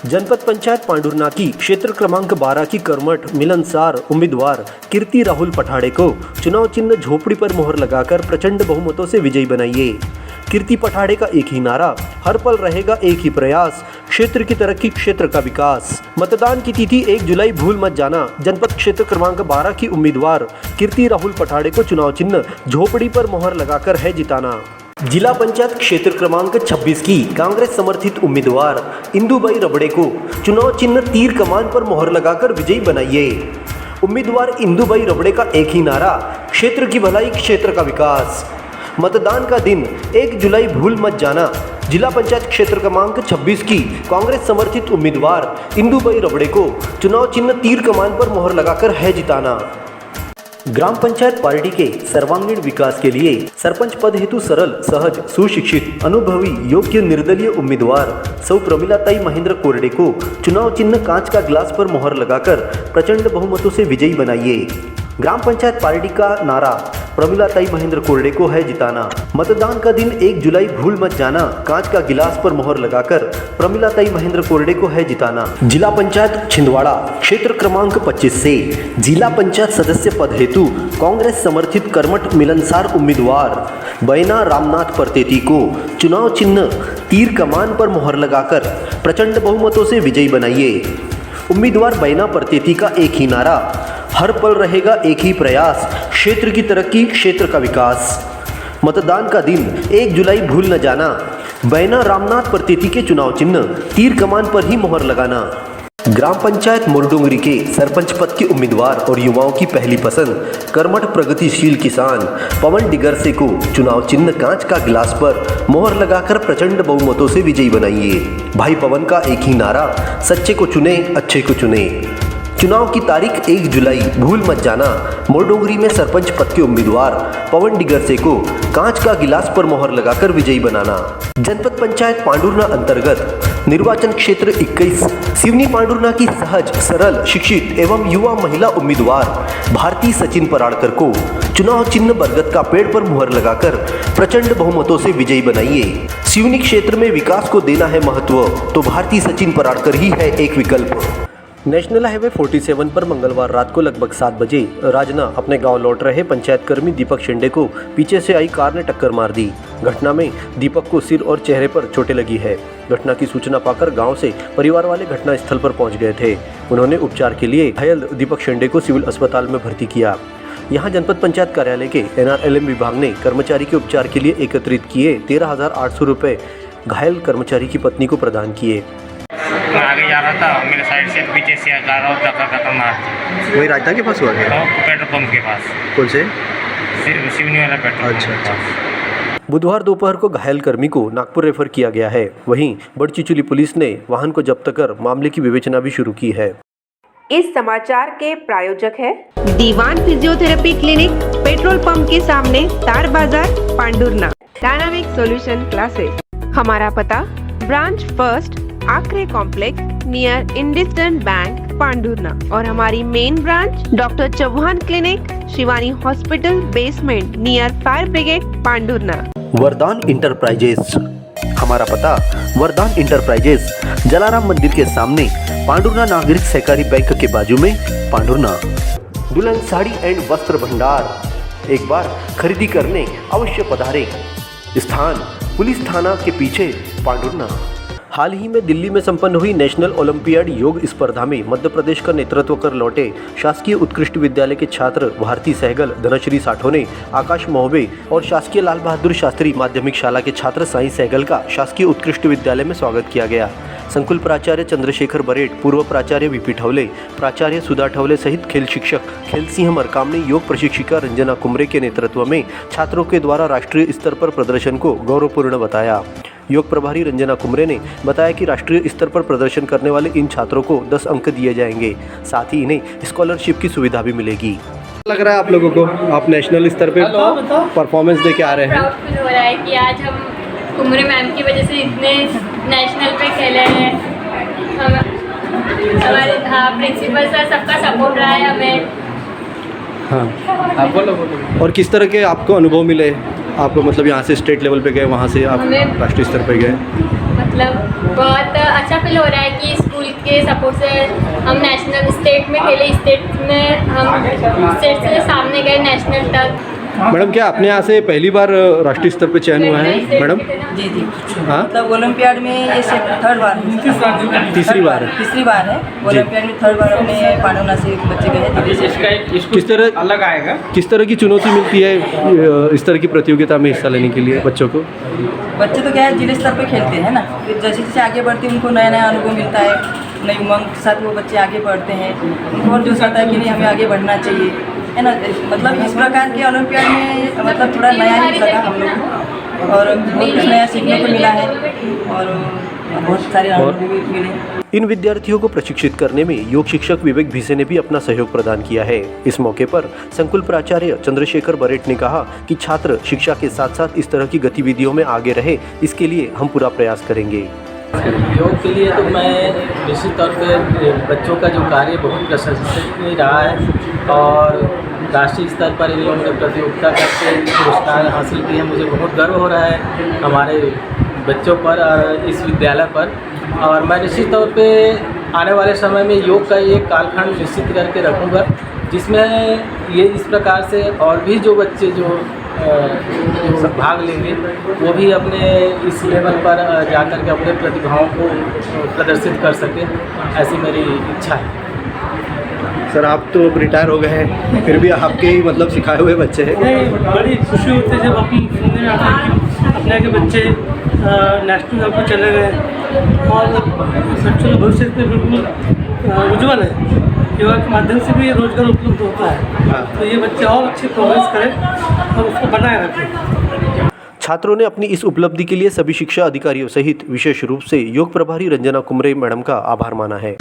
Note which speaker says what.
Speaker 1: जनपद पंचायत पांडुर्ना की क्षेत्र क्रमांक 12 की कर्मठ मिलनसार उम्मीदवार कीर्ति राहुल पठाड़े को चुनाव चिन्ह झोपड़ी पर मोहर लगाकर प्रचंड बहुमतों से विजयी बनाइए। कीर्ति पठाड़े का एक ही नारा, हर पल रहेगा एक ही प्रयास, क्षेत्र की तरक्की क्षेत्र का विकास। मतदान की तिथि 1 जुलाई भूल मत जाना। जनपद क्षेत्र क्रमांक 12 की उम्मीदवार कीर्ति राहुल पठाड़े को चुनाव चिन्ह झोपड़ी पर मोहर लगाकर है जिताना। जिला पंचायत क्षेत्र क्रमांक 26 की कांग्रेस समर्थित उम्मीदवार इंदुबाई रबड़े को चुनाव चिन्ह तीर कमान पर मोहर लगाकर विजयी बनाइए। उम्मीदवार इंदुबाई रबड़े का एक ही नारा, क्षेत्र की भलाई क्षेत्र का विकास। मतदान का दिन 1 जुलाई भूल मत जाना। जिला पंचायत क्षेत्र क्रमांक 26 की कांग्रेस समर्थित उम्मीदवार इंदुबाई रबड़े को चुनाव चिन्ह तीर कमान पर मोहर लगाकर है जिताना। ग्राम पंचायत पार्टी के सर्वांगीण विकास के लिए सरपंच पद हेतु सरल, सहज, सुशिक्षित, अनुभवी, योग्य निर्दलीय उम्मीदवार सौ प्रमिलाताई महेंद्र कोरडे को चुनाव चिन्ह कांच का गिलास पर मोहर लगाकर प्रचंड बहुमतों से विजयी बनाइए। ग्राम पंचायत पार्टी का नारा, प्रमिलाताई महेंद्र कोरडे को है जिताना। मतदान का दिन 1 जुलाई भूल मत जाना। कांच का गिलास पर मोहर लगाकर प्रमिलाताई महेंद्र कोरडे को है जिताना। जिला पंचायत छिंदवाड़ा क्षेत्र क्रमांक 25 से जिला पंचायत सदस्य पद हेतु कांग्रेस समर्थित कर्मठ मिलनसार उम्मीदवार बैना रामनाथ परतेती को चुनाव चिन्ह तीर कमान पर मोहर लगाकर प्रचंड बहुमतों से विजयी बनाइए। उम्मीदवार बैना परतेती का एक ही नारा, हर पल रहेगा एक ही प्रयास, क्षेत्र की तरक्की क्षेत्र का विकास। मतदान का दिन 1 जुलाई भूल न जाना। बैना रामनाथ परतेती के चुनाव चिन्ह तीर कमान पर ही मोहर लगाना। ग्राम पंचायत मोरडोंगरी के सरपंच पद के उम्मीदवार और युवाओं की पहली पसंद कर्मठ प्रगतिशील किसान पवन डिगरसे को चुनाव चिन्ह कांच का गिलास पर मोहर लगाकर प्रचंड बहुमतों से विजयी बनाइए। भाई पवन का एक ही नारा, सच्चे को चुने अच्छे को चुने। चुनाव की तारीख 1 जुलाई भूल मत जाना। मोरडोंगरी में सरपंच पद के उम्मीदवार पवन डिगरसे को कांच का गिलास पर मोहर लगाकर विजयी बनाना। जनपद पंचायत पांडुर्ना अंतर्गत निर्वाचन क्षेत्र 21 सिवनी पांडुर्ना की सहज, सरल, शिक्षित एवं युवा महिला उम्मीदवार भारती सचिन पराड़कर को चुनाव चिन्ह बरगद का पेड़ पर मुहर लगाकर प्रचंड बहुमतों से विजयी बनाइए। सिवनी क्षेत्र में विकास को देना है महत्व तो भारती सचिन पराड़कर ही है एक विकल्प। नेशनल हाईवे 47 पर मंगलवार रात को लगभग 7 बजे राजना अपने गांव लौट रहे पंचायत कर्मी दीपक शेंडे को पीछे से आई कार ने टक्कर मार दी। घटना में दीपक को सिर और चेहरे पर चोटें लगी है। घटना की सूचना पाकर गांव से परिवार वाले घटना स्थल पर पहुंच गए थे। उन्होंने उपचार के लिए घायल दीपक शेंडे को सिविल अस्पताल में भर्ती किया। यहाँ जनपद पंचायत कार्यालय के NRLM विभाग ने कर्मचारी के उपचार के लिए एकत्रित किए 13,800 रुपये घायल कर्मचारी की पत्नी को प्रदान किए।
Speaker 2: मैं आगे जा रहा था, मेरे साइड से पीछे से जा रहा हूँ, धक्का खत्म मार।
Speaker 1: वही राजधानी के पास हुआ क्या?
Speaker 2: पेट्रोल पंप के पास।
Speaker 1: कौन से?
Speaker 2: सिवनी वाला पेट्रोल पंप के पास।
Speaker 1: बुधवार दोपहर को घायल कर्मी को नागपुर रेफर किया गया है। वहीं बड़चिचुली पुलिस ने वाहन को जब्त कर मामले की विवेचना भी शुरू की है।
Speaker 3: इस समाचार के प्रायोजक है
Speaker 4: दीवान फिजियोथेरेपी क्लिनिक, पेट्रोल पंप के सामने, तार बाजार, पांडुर्ना। Dynamic solution classes. हमारा पता branch first, Aakre complex near IndusInd bank, Pandhurna. और हमारी main branch doctor Chauhan clinic, Shivani hospital basement near fire brigade, Pandhurna.
Speaker 1: Vardan enterprises. हमारा पता वरदान इंटरप्राइजेस, जलाराम मंदिर के सामने, पांडुर्ना नागरिक सहकारी बैंक के बाजू में, पांडुर्ना। दुल्हन साड़ी एंड वस्त्र भंडार। एक बार खरीदी करने अवश्य पधारे। स्थान पुलिस थाना के पीछे, पांडुर्ना। हाल ही में दिल्ली में संपन्न हुई नेशनल ओलंपियाड योग स्पर्धा में मध्य प्रदेश का नेतृत्व कर लौटे शासकीय उत्कृष्ट विद्यालय के छात्र भारती सहगल, धनश्री साठोने, आकाश मोहबे और शासकीय लाल बहादुर शास्त्री माध्यमिक शाला के छात्र साई सहगल का शासकीय उत्कृष्ट विद्यालय में स्वागत किया गया। संकुल प्राचार्य चंद्रशेखर बरेट, पूर्व प्राचार्य वीपी ठवले, प्राचार्य सुधा ठवले सहित खेल शिक्षक खेल सिंह मरकाम ने योग प्रशिक्षिका रंजना कुमरे के नेतृत्व में छात्रों के द्वारा राष्ट्रीय स्तर पर प्रदर्शन को गौरवपूर्ण बताया। योग प्रभारी रंजना कुमरे ने बताया कि राष्ट्रीय स्तर पर प्रदर्शन करने वाले इन छात्रों को 10 अंक दिए जाएंगे। साथ ही इन्हें स्कॉलरशिप की सुविधा भी मिलेगी।
Speaker 5: लग रहा है आप लोगों को आप नेशनल स्तर पे परफॉर्मेंस दे के आ रहे हैं?
Speaker 6: प्राउड फील हो रहा है कि आज हम कुमरे मैम की वजह से इतने नेशनल पे खेले हैं। हमारे प्रिंसिपल सर सबका सपोर्ट रहा है हमें।
Speaker 5: हाँ, बोलो। और किस तरह के आपको अनुभव मिले? आप मतलब यहाँ से स्टेट लेवल पे गए, वहाँ से आप राष्ट्रीय स्तर पे गए?
Speaker 6: मतलब बहुत अच्छा फील हो रहा है कि स्कूल के सपोर्ट से हम नेशनल स्टेट में खेले, स्टेट में हम स्टेट से सामने गए नेशनल तक।
Speaker 5: मैडम क्या अपने यहाँ से पहली बार राष्ट्रीय स्तर पे चयन हुआ है मैडम?
Speaker 7: जी जी।
Speaker 5: हाँ
Speaker 7: मतलब ओलंपियाड में ये थर्ड बार है,
Speaker 5: तीसरी बार है।
Speaker 7: तीसरी बार है ओलंपियाड में, थर्ड बार अपने पांडुना से बच्चे गए।
Speaker 5: किस तरह अलग आएगा, किस तरह की चुनौती मिलती है इस तरह की प्रतियोगिता में हिस्सा लेने के लिए बच्चों को?
Speaker 7: बच्चे तो क्या है जिले स्तर पे खेलते हैं ना, फिर जैसे जैसे आगे बढ़ते हैं उनको नया नया अनुभव मिलता है, नई उमंग के साथ वो बच्चे आगे बढ़ते हैं, उनको और जोश आता है कि नहीं हमें आगे बढ़ना चाहिए, है ना। मतलब इस प्रकार के ओलंपियाड में मतलब थोड़ा नया ही लगा हम लोग को, और बहुत कुछ नया सीखने को मिला है और बहुत सारे अनुभव भी मिले।
Speaker 1: इन विद्यार्थियों को प्रशिक्षित करने में योग शिक्षक विवेक भिसे ने भी अपना सहयोग प्रदान किया है। इस मौके पर संकुल प्राचार्य चंद्रशेखर बरेट ने कहा कि छात्र शिक्षा के साथ साथ इस तरह की गतिविधियों में आगे रहे, इसके लिए हम पूरा प्रयास करेंगे।
Speaker 8: योग के लिए तो मैं निश्चित तौर पे बच्चों का जो कार्य बहुत प्रशंसनीय रहा है और राष्ट्रीय स्तर पर इन लोगों ने प्रतियोगिता करके पुरस्कार हासिल किए हैं। मुझे बहुत गर्व हो रहा है हमारे बच्चों पर और इस विद्यालय पर, और मैं निश्चित तौर पे आने वाले समय में योग का एक कालखंड निश्चित करके रखूँगा जिसमें ये इस प्रकार से और भी जो बच्चे जो भाग लेंगे वो भी अपने इस लेवल पर जाकर के अपने प्रतिभाओं को प्रदर्शित कर सकें, ऐसी मेरी इच्छा है।
Speaker 5: सर आप तो रिटायर हो गए हैं, फिर भी आपके ही मतलब सिखाए हुए बच्चे हैं।
Speaker 9: बड़ी खुशी होती है जब अपन सुनने में आता है कि अपने के बच्चे नेशनल लेवल पर चले गए और बच्चों के भविष्य में बिल्कुल उज्ज्वल है। योगा के माध्यम से भी रोजगार उपलब्ध होता है, तो ये बच्चे और अच्छी प्रोग्रेस करें और उसको बनाए रखें।
Speaker 1: छात्रों ने अपनी इस उपलब्धि के लिए सभी शिक्षा अधिकारियों सहित विशेष रूप से योग प्रभारी रंजना कुमरे मैडम का आभार माना है।